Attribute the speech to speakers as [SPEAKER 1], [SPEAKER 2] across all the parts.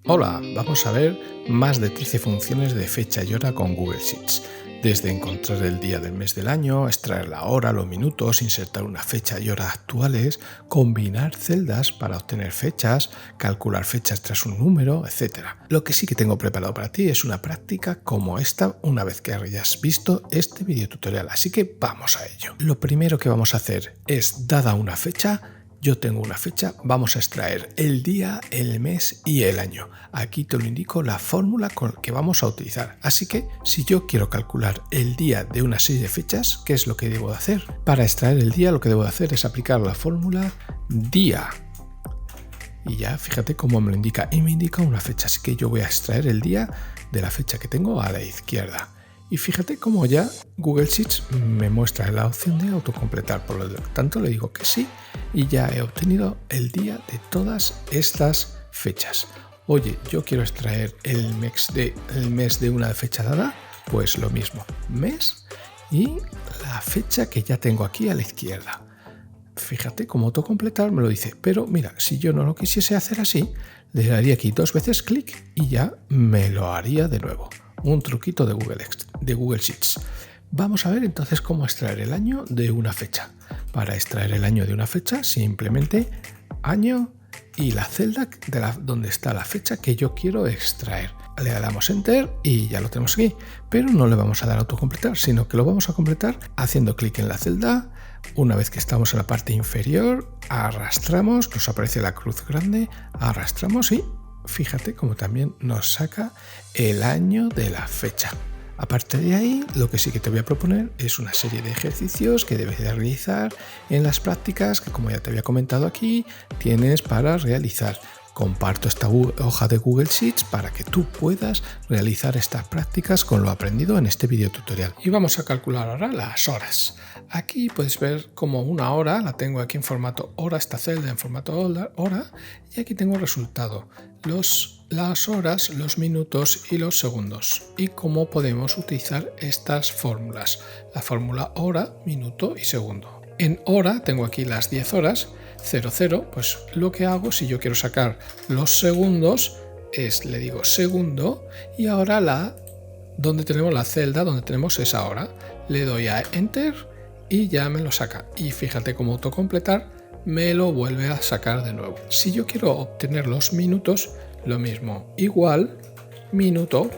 [SPEAKER 1] Hola, vamos a ver más de 13 funciones de fecha y hora con Google Sheets. Desde encontrar el día del mes del año, extraer la hora, los minutos, insertar una fecha y hora actuales, combinar celdas para obtener fechas, calcular fechas tras un número, etc. Lo que sí que tengo preparado para ti es una práctica como esta una vez que hayas visto este video tutorial, así que vamos a ello. Lo primero que vamos a hacer es, dada una fecha, yo tengo una fecha, vamos a extraer el día, el mes y el año. Aquí te lo indico la fórmula que vamos a utilizar. Así que si yo quiero calcular el día de una serie de fechas, ¿qué es lo que debo de hacer? Para extraer el día lo que debo de hacer es aplicar la fórmula día. Y ya fíjate cómo me lo indica y me indica una fecha. Así que yo voy a extraer el día de la fecha que tengo a la izquierda. Y fíjate cómo ya Google Sheets me muestra la opción de autocompletar, por lo tanto le digo que sí y ya he obtenido el día de todas estas fechas. Oye, yo quiero extraer el mes de una fecha dada, pues lo mismo, mes y la fecha que ya tengo aquí a la izquierda. Fíjate cómo autocompletar me lo dice, pero mira, si yo no lo quisiese hacer así, le daría aquí 2 veces clic y ya me lo haría de nuevo. Un truquito de Google Sheets. Vamos a ver entonces cómo extraer el año de una fecha. Para extraer el año de una fecha, simplemente año y la celda donde está la fecha que yo quiero extraer. Le damos Enter y ya lo tenemos aquí, pero no le vamos a dar autocompletar, sino que lo vamos a completar haciendo clic en la celda. Una vez que estamos en la parte inferior, arrastramos, nos aparece la cruz grande, arrastramos y fíjate cómo también nos saca el año de la fecha. Aparte de ahí, lo que sí que te voy a proponer es una serie de ejercicios que debes de realizar en las prácticas que, como ya te había comentado aquí, tienes para realizar. Comparto esta hoja de Google Sheets para que tú puedas realizar estas prácticas con lo aprendido en este video tutorial. Y vamos a calcular ahora las horas. Aquí puedes ver como una hora, la tengo aquí en formato hora, esta celda en formato hora, y aquí tengo el resultado, las horas, los minutos y los segundos, y cómo podemos utilizar estas fórmulas, la fórmula hora, minuto y segundo. En hora tengo aquí las 10 horas, 00, pues lo que hago si yo quiero sacar los segundos es, le digo segundo, y ahora donde tenemos la celda, donde tenemos esa hora, le doy a Enter y ya me lo saca. Y fíjate cómo autocompletar me lo vuelve a sacar de nuevo. Si yo quiero obtener los minutos, lo mismo, igual, minuto,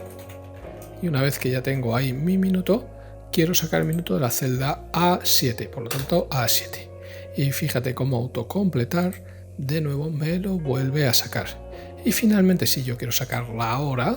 [SPEAKER 1] y una vez que ya tengo ahí mi minuto, quiero sacar el minuto de la celda A7, por lo tanto A7. Y fíjate cómo autocompletar de nuevo me lo vuelve a sacar. Y finalmente, si yo quiero sacar la hora,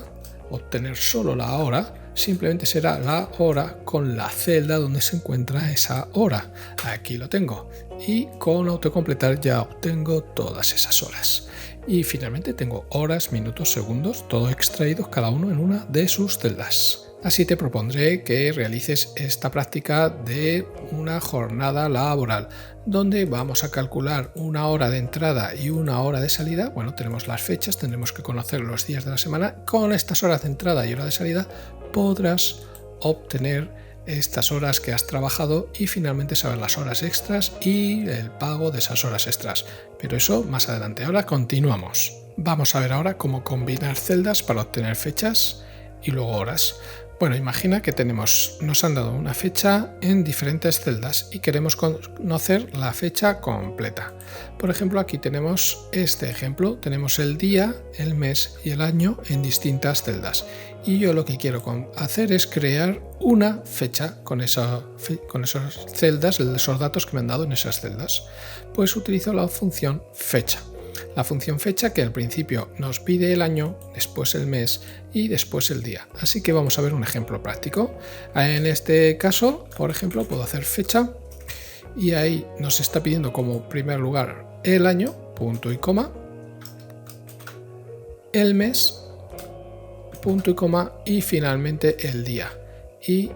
[SPEAKER 1] obtener solo la hora, simplemente será la hora con la celda donde se encuentra esa hora. Aquí lo tengo. Y con autocompletar ya obtengo todas esas horas. Y finalmente tengo horas, minutos, segundos, todo extraídos cada uno en una de sus celdas. Así te propondré que realices esta práctica de una jornada laboral, donde vamos a calcular una hora de entrada y una hora de salida. Bueno, tenemos las fechas, tendremos que conocer los días de la semana. Con estas horas de entrada y hora de salida podrás obtener estas horas que has trabajado y finalmente saber las horas extras y el pago de esas horas extras. Pero eso más adelante. Ahora continuamos. Vamos a ver ahora cómo combinar celdas para obtener fechas y luego horas. Bueno, imagina que nos han dado una fecha en diferentes celdas y queremos conocer la fecha completa. Por ejemplo, aquí tenemos este ejemplo, tenemos el día, el mes y el año en distintas celdas. Y yo lo que quiero hacer es crear una fecha con esas celdas, esos datos que me han dado en esas celdas. Pues utilizo la función fecha. La función fecha que al principio nos pide el año, después el mes y después el día. Así que vamos a ver un ejemplo práctico. En este caso, por ejemplo, puedo hacer fecha y ahí nos está pidiendo como primer lugar el año, punto y coma, el mes, punto y coma y finalmente el día. Y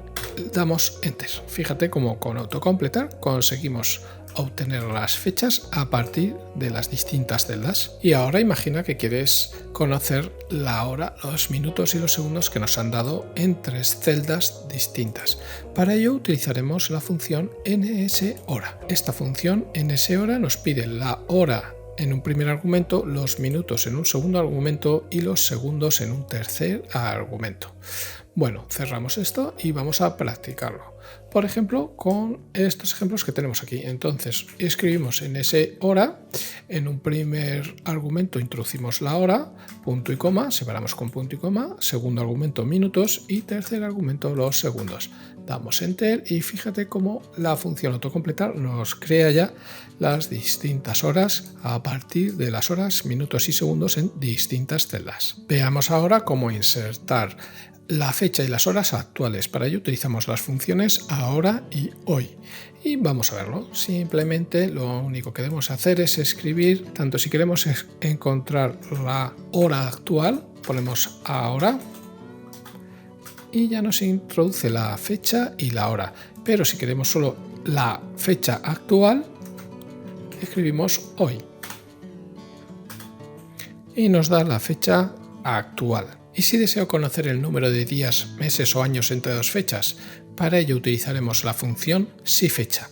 [SPEAKER 1] damos Enter. Fíjate cómo con autocompletar conseguimos obtener las fechas a partir de las distintas celdas. Y ahora imagina que quieres conocer la hora, los minutos y los segundos que nos han dado en 3 celdas distintas. Para ello utilizaremos la función NSHora. Esta función NSHora nos pide la hora en un primer argumento, los minutos en un segundo argumento y los segundos en un tercer argumento. Bueno, cerramos esto y vamos a practicarlo. Por ejemplo, con estos ejemplos que tenemos aquí. Entonces, escribimos en ese hora, en un primer argumento introducimos la hora, punto y coma, separamos con punto y coma, segundo argumento minutos y tercer argumento los segundos. Damos Enter y fíjate cómo la función autocompletar nos crea ya las distintas horas a partir de las horas, minutos y segundos en distintas celdas. Veamos ahora cómo insertar la fecha y las horas actuales. Para ello utilizamos las funciones ahora y hoy. Y vamos a verlo. Simplemente lo único que debemos hacer es escribir, tanto si queremos encontrar la hora actual, ponemos ahora y ya nos introduce la fecha y la hora. Pero si queremos solo la fecha actual, escribimos hoy y nos da la fecha actual. Y si deseo conocer el número de días, meses o años entre dos fechas, para ello utilizaremos la función SiFecha.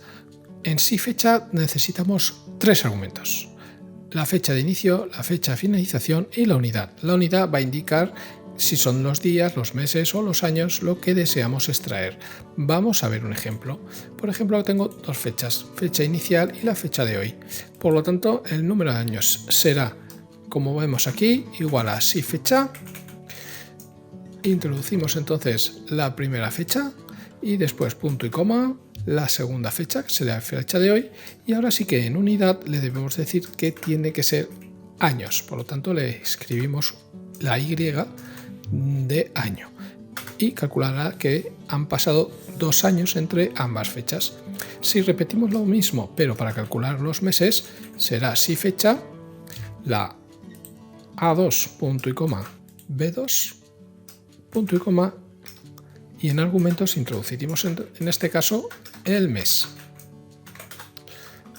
[SPEAKER 1] En SiFecha necesitamos tres argumentos: la fecha de inicio, la fecha de finalización y la unidad. La unidad va a indicar si son los días, los meses o los años lo que deseamos extraer. Vamos a ver un ejemplo. Por ejemplo, tengo dos fechas, fecha inicial y la fecha de hoy. Por lo tanto, el número de años será, como vemos aquí, igual a SiFecha. Introducimos entonces la primera fecha y después punto y coma, la segunda fecha, que será la fecha de hoy, y ahora sí que en unidad le debemos decir que tiene que ser años, por lo tanto le escribimos la Y de año y calculará que han pasado 2 años entre ambas fechas. Si repetimos lo mismo, pero para calcular los meses, será SiFecha, la A2 punto y coma B2 punto y coma, y en argumentos introduciremos en este caso el mes.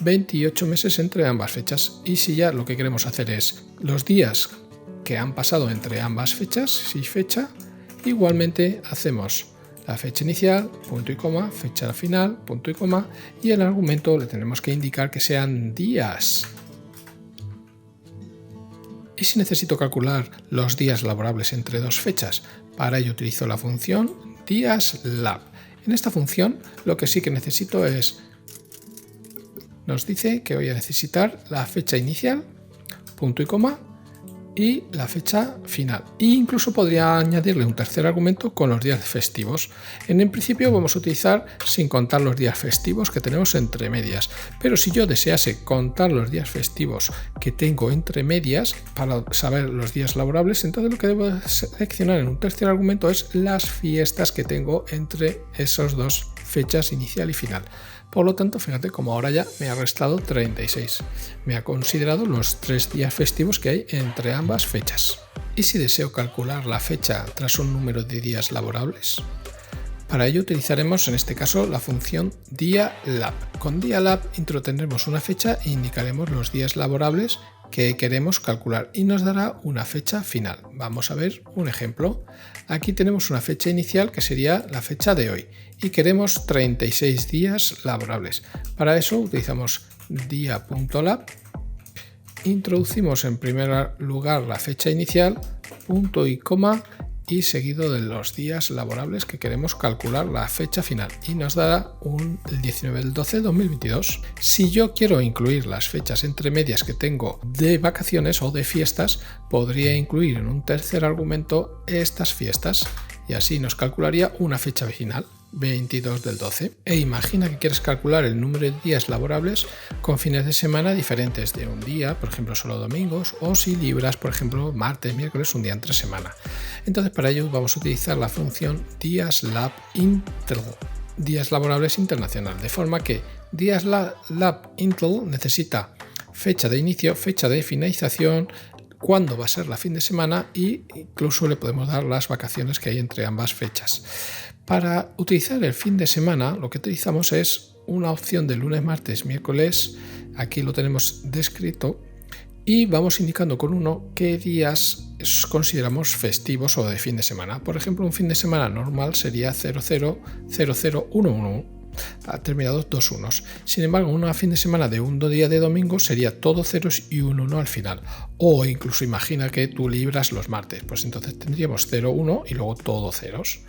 [SPEAKER 1] 28 meses entre ambas fechas. Y si ya lo que queremos hacer es los días que han pasado entre ambas fechas, SiFecha, igualmente hacemos la fecha inicial, punto y coma, fecha final, punto y coma, y el argumento le tenemos que indicar que sean días. Y si necesito calcular los días laborables entre dos fechas, para ello utilizo la función DíasLab. En esta función lo que sí que necesito es, nos dice que voy a necesitar la fecha inicial, punto y coma, y la fecha final. E incluso podría añadirle un tercer argumento con los días festivos. En principio vamos a utilizar sin contar los días festivos que tenemos entre medias, pero si yo desease contar los días festivos que tengo entre medias para saber los días laborables, entonces lo que debo seleccionar en un tercer argumento es las fiestas que tengo entre esas dos fechas inicial y final. Por lo tanto, fíjate como ahora ya me ha restado 36. Me ha considerado los 3 días festivos que hay entre ambas fechas. ¿Y si deseo calcular la fecha tras un número de días laborables? Para ello utilizaremos en este caso la función DíaLab. Con DíaLab introduciremos una fecha e indicaremos los días laborables que queremos calcular y nos dará una fecha final. Vamos a ver un ejemplo. Aquí tenemos una fecha inicial que sería la fecha de hoy y queremos 36 días laborables. Para eso utilizamos dia.lab, introducimos en primer lugar la fecha inicial, punto y coma, y seguido de los días laborables que queremos calcular la fecha final y nos dará el 19 del 12 de 2022. Si yo quiero incluir las fechas entre medias que tengo de vacaciones o de fiestas, podría incluir en un tercer argumento estas fiestas y así nos calcularía una fecha final, 22 del 12. E imagina que quieres calcular el número de días laborables con fines de semana diferentes de un día, por ejemplo solo domingos, o si libras, por ejemplo, martes, miércoles, un día entre semana. Entonces para ello vamos a utilizar la función DíasLab días laborables internacional, de forma que DíasLab Intel necesita fecha de inicio, fecha de finalización, cuándo va a ser la fin de semana e incluso le podemos dar las vacaciones que hay entre ambas fechas. Para utilizar el fin de semana lo que utilizamos es una opción de lunes, martes, miércoles, aquí lo tenemos descrito y vamos indicando con uno qué días consideramos festivos o de fin de semana. Por ejemplo, un fin de semana normal sería 000011. ha terminado dos unos. Sin embargo, un fin de semana de un día de domingo sería todo ceros y un 1 al final. O incluso imagina que tú libras los martes, pues entonces tendríamos 0, 1 y luego todo ceros.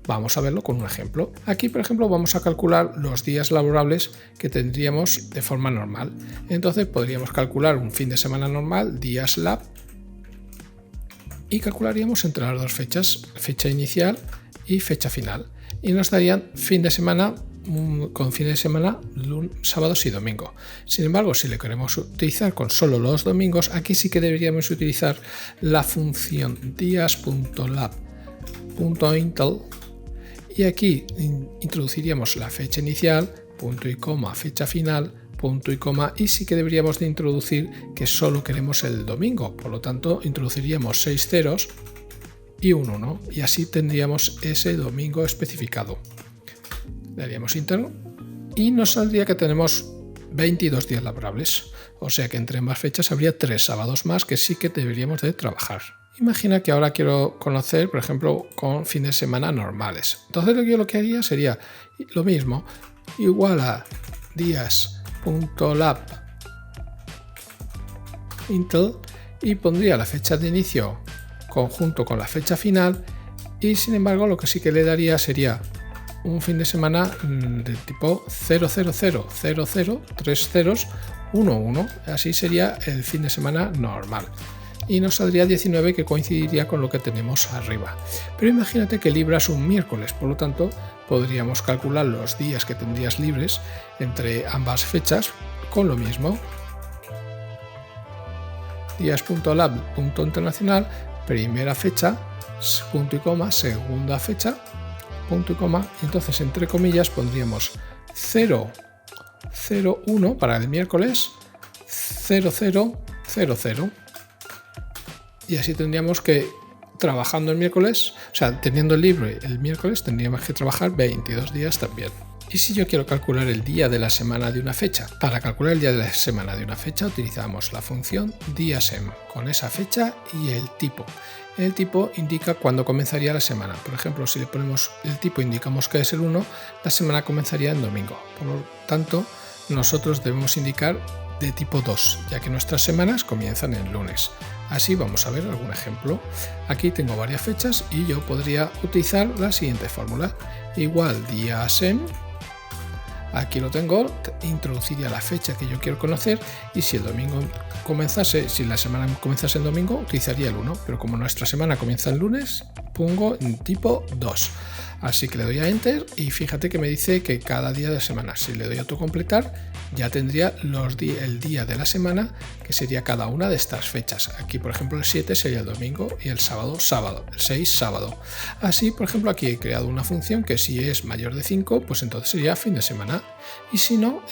[SPEAKER 1] Vamos a verlo con un ejemplo. Aquí, por ejemplo, vamos a calcular los días laborables que tendríamos de forma normal. Entonces podríamos calcular un fin de semana normal, días lab, y calcularíamos entre las dos fechas, fecha inicial y fecha final. Y nos darían fin de semana con fin de semana, sábados y domingo. Sin embargo, si le queremos utilizar con solo los domingos, aquí sí que deberíamos utilizar la función días.lab.intel y aquí introduciríamos la fecha inicial, punto y coma, fecha final, punto y coma, y sí que deberíamos de introducir que solo queremos el domingo, por lo tanto introduciríamos 6 ceros y un 1 y así tendríamos ese domingo especificado. Le daríamos Enter y nos saldría que tenemos 22 días laborables, o sea que entre ambas fechas habría 3 sábados más que sí que deberíamos de trabajar. Imagina que ahora quiero conocer, por ejemplo, con fines de semana normales. Entonces yo lo que haría sería lo mismo, igual a días.lab.intel y pondría la fecha de inicio conjunto con la fecha final y sin embargo lo que sí que le daría sería un fin de semana de tipo 00000 3 ceros 11, así sería el fin de semana normal y nos saldría 19 que coincidiría con lo que tenemos arriba. Pero imagínate que libras un miércoles, por lo tanto podríamos calcular los días que tendrías libres entre ambas fechas con lo mismo. Días.lab.internacional, primera fecha, punto y coma, segunda fecha, punto y coma, y entonces entre comillas pondríamos 0, 0, 1 para el miércoles, 0, 0, 0, 0. Y así tendríamos que, trabajando el miércoles, o sea, teniendo el libre el miércoles, tendríamos que trabajar 22 días también. ¿Y si yo quiero calcular el día de la semana de una fecha? Para calcular el día de la semana de una fecha utilizamos la función díasem con esa fecha y el tipo. El tipo indica cuándo comenzaría la semana. Por ejemplo, si le ponemos el tipo, indicamos que es el 1, la semana comenzaría el domingo. Por lo tanto, nosotros debemos indicar de tipo 2, ya que nuestras semanas comienzan el lunes. Así vamos a ver algún ejemplo. Aquí tengo varias fechas y yo podría utilizar la siguiente fórmula. Igual díasem, aquí lo tengo, introduciría la fecha que yo quiero conocer y si el domingo comenzase, si la semana comenzase el domingo, utilizaría el 1, pero como nuestra semana comienza el lunes, pongo en tipo 2. Así que le doy a Enter y fíjate que me dice que cada día de la semana. Si le doy a autocompletar, ya tendría el día de la semana, que sería cada una de estas fechas. Aquí, por ejemplo, el 7 sería el domingo y el sábado, el 6, sábado. Así, por ejemplo, aquí he creado una función que si es mayor de 5, pues entonces sería fin de semana. Y si no,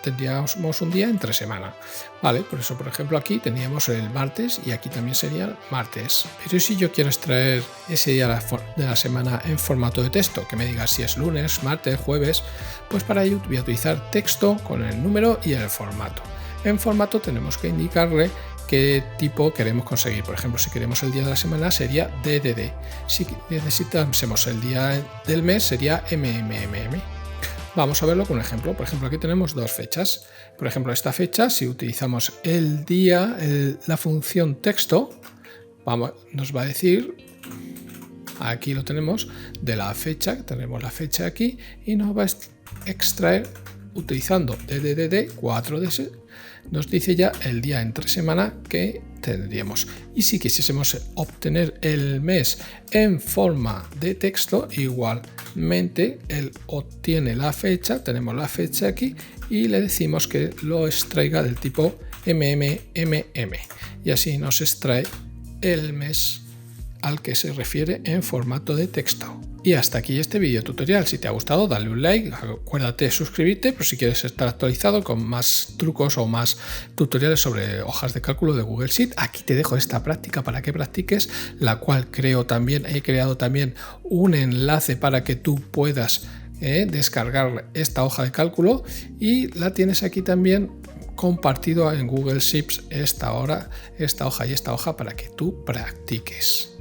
[SPEAKER 1] tendríamos un día entre semana. Vale, por eso, por ejemplo, aquí teníamos el martes y aquí también sería martes. Pero si yo quiero extraer ese día de la semana en formato de texto, que me diga si es lunes, martes, jueves, pues para ello voy a utilizar texto con el número y el formato. En formato tenemos que indicarle qué tipo queremos conseguir. Por ejemplo, si queremos el día de la semana sería DDD. Si necesitamos el día del mes sería MMMM. Vamos a verlo con un ejemplo. Por ejemplo, aquí tenemos dos fechas. Por ejemplo, esta fecha, si utilizamos el día, la función texto, nos va a decir, aquí lo tenemos, de la fecha, tenemos la fecha aquí, y nos va a extraer, utilizando DDD 4DS, nos dice ya el día entre semana que tendríamos. Y si quisiésemos obtener el mes en forma de texto, igualmente él obtiene la fecha, tenemos la fecha aquí y le decimos que lo extraiga del tipo MMMM y así nos extrae el mes al que se refiere en formato de texto. Y hasta aquí este vídeo tutorial. Si te ha gustado, dale un like, acuérdate de suscribirte, pero si quieres estar actualizado con más trucos o más tutoriales sobre hojas de cálculo de Google Sheet, aquí te dejo esta práctica para que practiques, la cual he creado también un enlace para que tú puedas descargar esta hoja de cálculo y la tienes aquí también compartido en Google Sheets esta hoja y esta hoja para que tú practiques.